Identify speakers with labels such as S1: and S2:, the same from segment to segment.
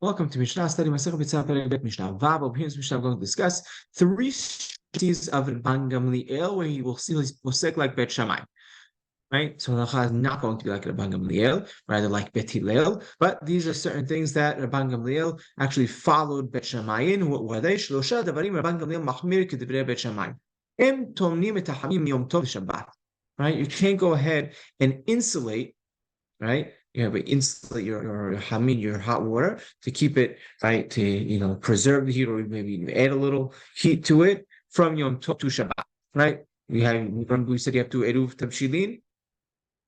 S1: Welcome to Mishna study. Myself, Mishnah Vav. Over here in Mishnah, I'm going to discuss three strategies of Rabban Gamliel, where he will see his posek like Bet Shammai. Right, so halacha is not going to be like Rabban Gamliel, rather like Bet Hillel. But these are certain things that Rabban Gamliel actually followed Bet Shammai in. What were they? Shlosha davarim Rabban Gamliel machmir k'divrei Bet Shammai. Em tomnim et hachamim yom tov Shabbat. Right, you can't go ahead and insulate. Right, you have to insulate your hamid, your hot water, to keep it right, to preserve the heat, or maybe add a little heat to it from Yom Tov to Shabbat. Right, we said you have to eruv tabshilin.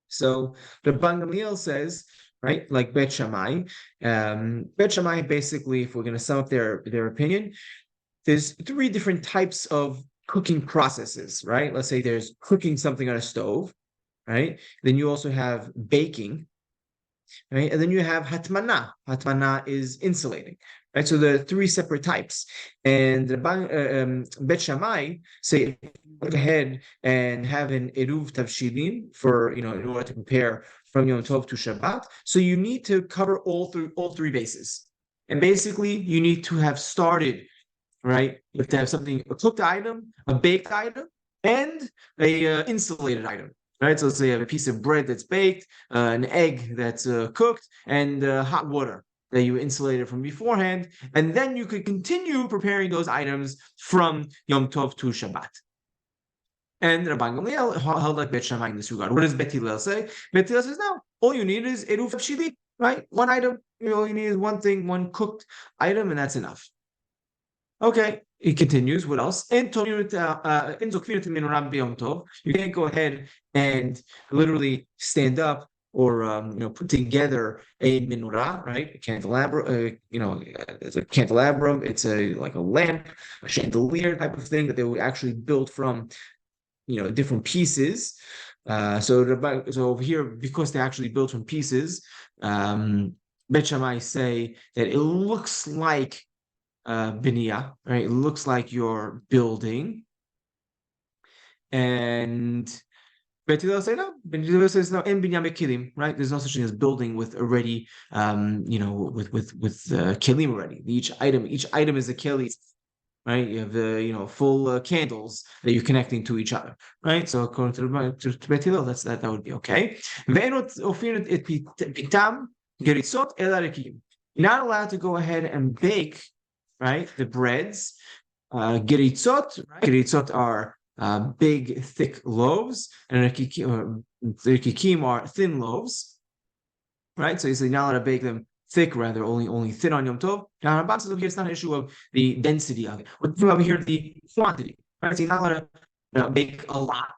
S1: So the Gamliel says, right, like Bet Shammai. Bet Shammai, basically, if we're going to sum up their opinion, there's three different types of cooking processes. Right, let's say there's cooking something on a stove. Right, then you also have baking, right, and then you have hatmana. Hatmana is insulating, right? So there are three separate types. And Bet Shammai say, go ahead and have an eruv tavshilin for in order to prepare from Yom Tov to Shabbat. So you need to cover all three bases, and basically you need to have started. Right, you have to have something, a cooked item, a baked item, and a insulated item. Right, so let's say you have a piece of bread that's baked, an egg that's cooked, and hot water that you insulated from beforehand, and then you could continue preparing those items from Yom Tov to Shabbat. And Rabban Gamliel held like Bet Shammai in this regard. What does Bet Hillel say? Bet Hillel says, no, all you need is eruv shili, right? One item, all you need is one thing, one cooked item, and that's enough. Okay, he continues. What else? You can't go ahead and literally stand up or put together a menorah, right? A candelabra, it's a candelabrum. It's like a lamp, a chandelier type of thing that they would actually build from different pieces. So over here, because they actually built from pieces, Bet Shammai say that it looks like biniyah, right? It looks like you're building. And Bet Hillel say no. Bet Hillel says no. En binyan bekilim, right? There's no such thing as building with already, with kilim already. Each item is a keli, right? You have the full candles that you're connecting to each other, right? So according to Bet Hillel, that would be okay. You're not allowed to go ahead and bake, right, the breads. Geritzot, right? Geritzot are big, thick loaves, and rikikim are thin loaves, right? So you're not allowed to bake them thick, rather only thin on Yom Tov. Now, Rabban says over here it's not an issue of the density of it. What's over here the quantity, right? So you're not allowed to bake a lot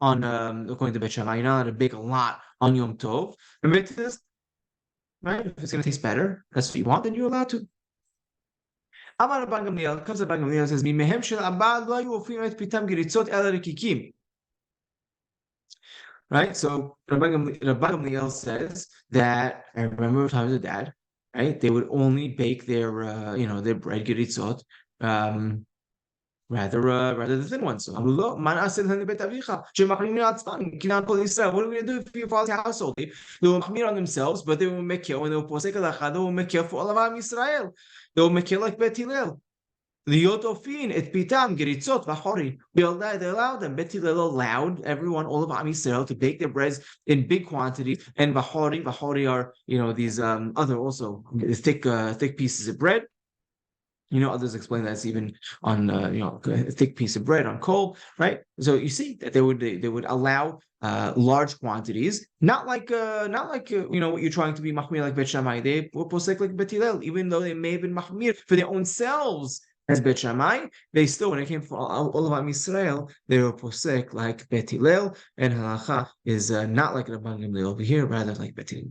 S1: on, according to Bet Shammai, you're not allowed to bake a lot on Yom Tov. Remember this, right? If it's going to taste better, that's what you want, then you're allowed to. Amar Rabban Gamliel, comes Rabban Gamliel, says, "Mimehem shel abad lo hayu ofim et pitam geritzot ela rikikim." Right, so Rabban Gamliel says that, I remember times of Dad, right? They would only bake their bread geritzot, rather the thin ones. So, what are we going to do for your father's household? They will machmir on themselves, but they will make when they will posek halacha, they will make for all of Am Yisrael. They will make like Bet Hillel. Liot ofin et pitam geritzot v'chori. They allowed them. Bet Hillel allowed everyone, all of Am Yisrael, to bake their breads in big quantities. And v'chori are these other also thick pieces of bread. Others explain that's even on a thick piece of bread on coal, right? So you see that they would allow large quantities, not like what you're trying to be machmir like Bet Shammai. They were posek like Bet Hillel, even though they may have been machmir for their own selves as Bet Shammai. They still, when it came for all of Am Yisrael, they were posek like Bet Hillel, and halacha is not like Rabban Gamliel over here, rather like Bet Hillel.